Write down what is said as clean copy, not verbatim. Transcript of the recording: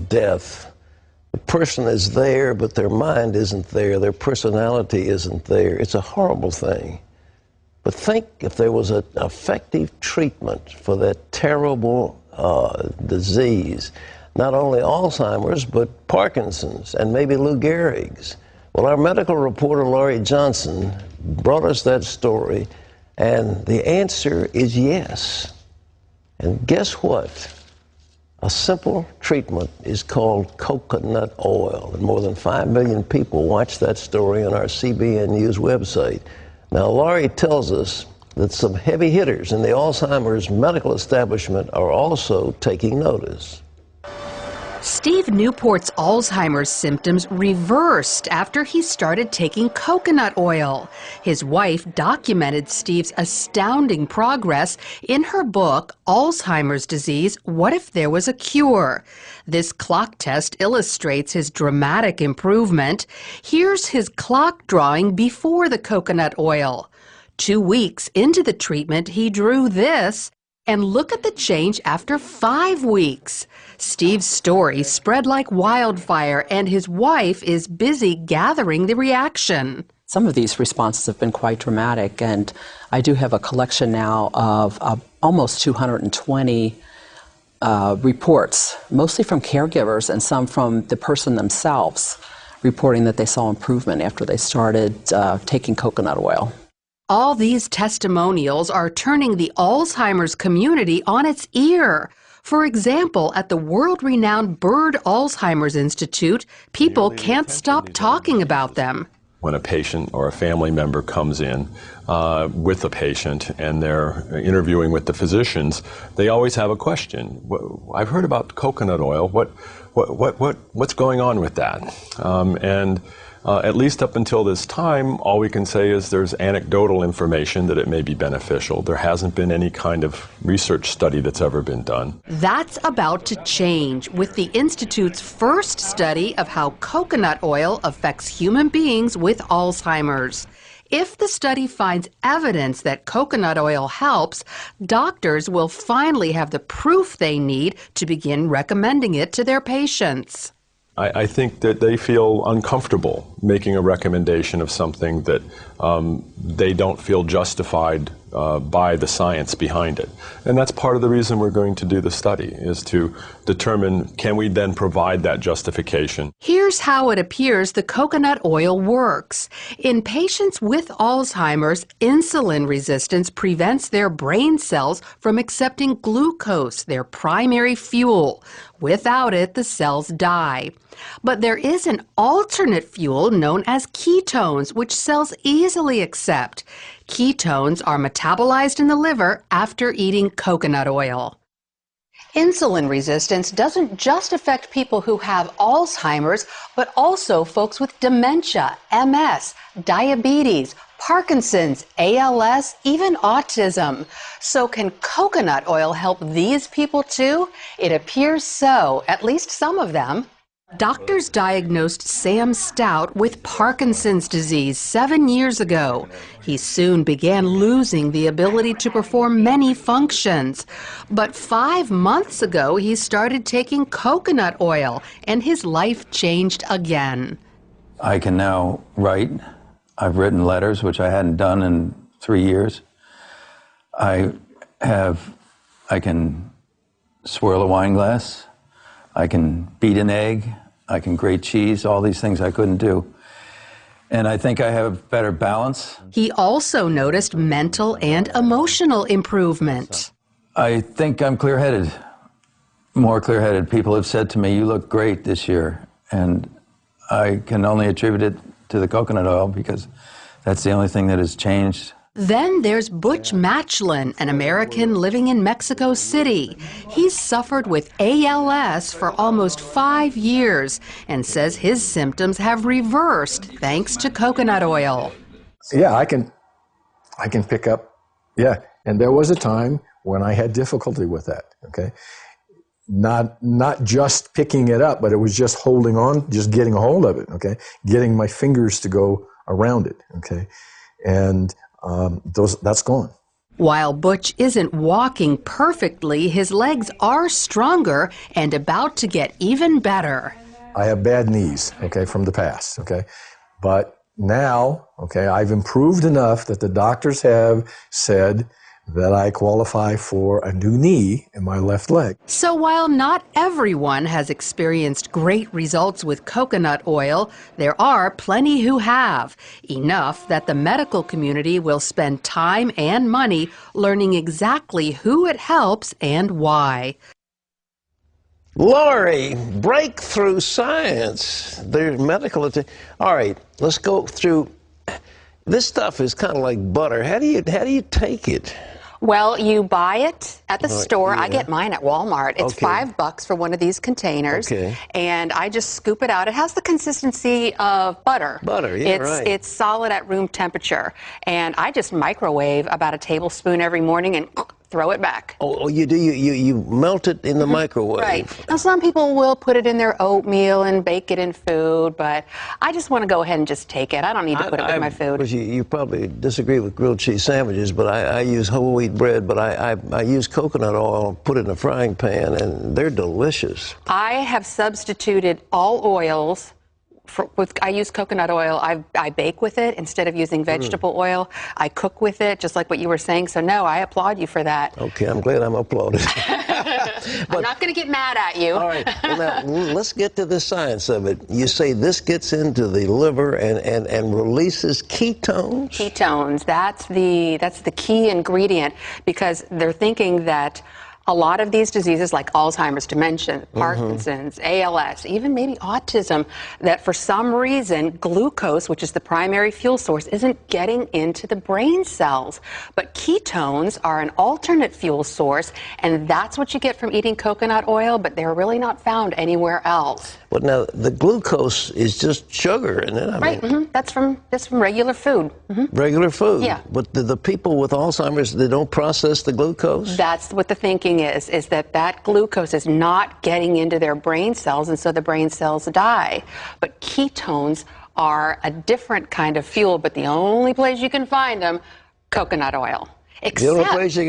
death, the person is there, but their mind isn't there. Their personality isn't there. It's a horrible thing. But think if there was an effective treatment for that terrible disease, not only Alzheimer's, but Parkinson's and maybe Lou Gehrig's. Well, our medical reporter, Laurie Johnson, brought us that story, and the answer is yes. And guess what? A simple treatment is called coconut oil. And more than 5 million people watched that story on our CBN News website. Now, Laurie tells us that some heavy hitters in the Alzheimer's medical establishment are also taking notice. Steve Newport's Alzheimer's symptoms reversed after he started taking coconut oil. His wife documented Steve's astounding progress in her book, Alzheimer's Disease, What If There Was a Cure? This clock test illustrates his dramatic improvement. Here's his clock drawing before the coconut oil. 2 weeks into the treatment, he drew this. And look at the change after 5 weeks. Steve's story spread like wildfire, and his wife is busy gathering the reaction. Some of these responses have been quite dramatic, and I do have a collection now of almost 220 reports, mostly from caregivers and some from the person themselves, reporting that they saw improvement after they started taking coconut oil. All these testimonials are turning the Alzheimer's community on its ear. For example, at the world-renowned Bird Alzheimer's Institute, people can't stop talking about them. When a patient or a family member comes in with a patient and they're interviewing with the physicians, they always have a question. I've heard about coconut oil. What's going on with that? At least up until this time, all we can say is there's anecdotal information that it may be beneficial. There hasn't been any kind of research study that's ever been done. That's about to change with the Institute's first study of how coconut oil affects human beings with Alzheimer's. If the study finds evidence that coconut oil helps, doctors will finally have the proof they need to begin recommending it to their patients. I think that they feel uncomfortable making a recommendation of something that they don't feel justified by the science behind it. And that's part of the reason we're going to do the study, is to determine, can we then provide that justification? Here's how it appears the coconut oil works. In patients with Alzheimer's, insulin resistance prevents their brain cells from accepting glucose, their primary fuel. Without it, the cells die. But there is an alternate fuel known as ketones, which cells easily accept. Ketones are metabolized in the liver after eating coconut oil. Insulin resistance doesn't just affect people who have Alzheimer's, but also folks with dementia, MS, diabetes, Parkinson's, ALS, even autism. So can coconut oil help these people too? It appears so, at least some of them. Doctors diagnosed Sam Stout with Parkinson's disease 7 years ago. He soon began losing the ability to perform many functions. But 5 months ago, he started taking coconut oil, and his life changed again. I can now write. I've written letters, which I hadn't done in 3 years. I can swirl a wine glass. I can beat an egg, I can grate cheese, all these things I couldn't do. And I think I have better balance. He also noticed mental and emotional improvement. I think I'm clear-headed, more clear-headed. People have said to me, you look great this year. And I can only attribute it to the coconut oil because that's the only thing that has changed. Then there's Butch Matchlin, an American living in Mexico City. He's suffered with ALS for almost 5 years and says his symptoms have reversed thanks to coconut oil. Yeah, I can pick up, yeah. And there was a time when I had difficulty with that, okay? Not just picking it up, but it was just holding on, just getting a hold of it, okay? Getting my fingers to go around it, okay? And that's gone. While Butch isn't walking perfectly, his legs are stronger and about to get even better. I have bad knees, okay, from the past, okay? But now, okay, I've improved enough that the doctors have said that I qualify for a new knee in my left leg. So while not everyone has experienced great results with coconut oil, there are plenty who have. Enough that the medical community will spend time and money learning exactly who it helps and why. Lori, breakthrough science. There's medical attention. All right, let's go through. This stuff is kind of like butter. How do you take it? Well, you buy it at the store. Yeah. I get mine at Walmart. It's Okay. $5 for one of these containers. Okay. And I just scoop it out. It has the consistency of butter. Butter, yeah, right. It's solid at room temperature. And I just microwave about a tablespoon every morning and throw it back. Oh, you do? You melt it in the microwave? Right. Now, some people will put it in their oatmeal and bake it in food, but I just want to go ahead and just take it. I don't need to put it with my food. You probably disagree with grilled cheese sandwiches, but I use whole wheat bread, but I use coconut oil, put it in a frying pan, and they're delicious. I have substituted all oils. I use coconut oil. I bake with it instead of using vegetable oil. I cook with it, just like what you were saying. So, no, I applaud you for that. Okay, I'm glad I'm applauded. I'm not going to get mad at you. All right, well, now, let's get to the science of it. You say this gets into the liver and releases ketones? Ketones, that's the key ingredient, because they're thinking that a lot of these diseases like Alzheimer's, dementia, Parkinson's, ALS, even maybe autism, that for some reason glucose, which is the primary fuel source, isn't getting into the brain cells. But ketones are an alternate fuel source, and that's what you get from eating coconut oil, but they're really not found anywhere else. But now the glucose is just sugar, isn't it? I mean, that's from regular food. Regular food. Yeah. But the people with Alzheimer's, they don't process the glucose? That's what the thinking is that glucose is not getting into their brain cells, and so the brain cells die. But ketones are a different kind of fuel, but the only place you can find them, coconut oil. The only place you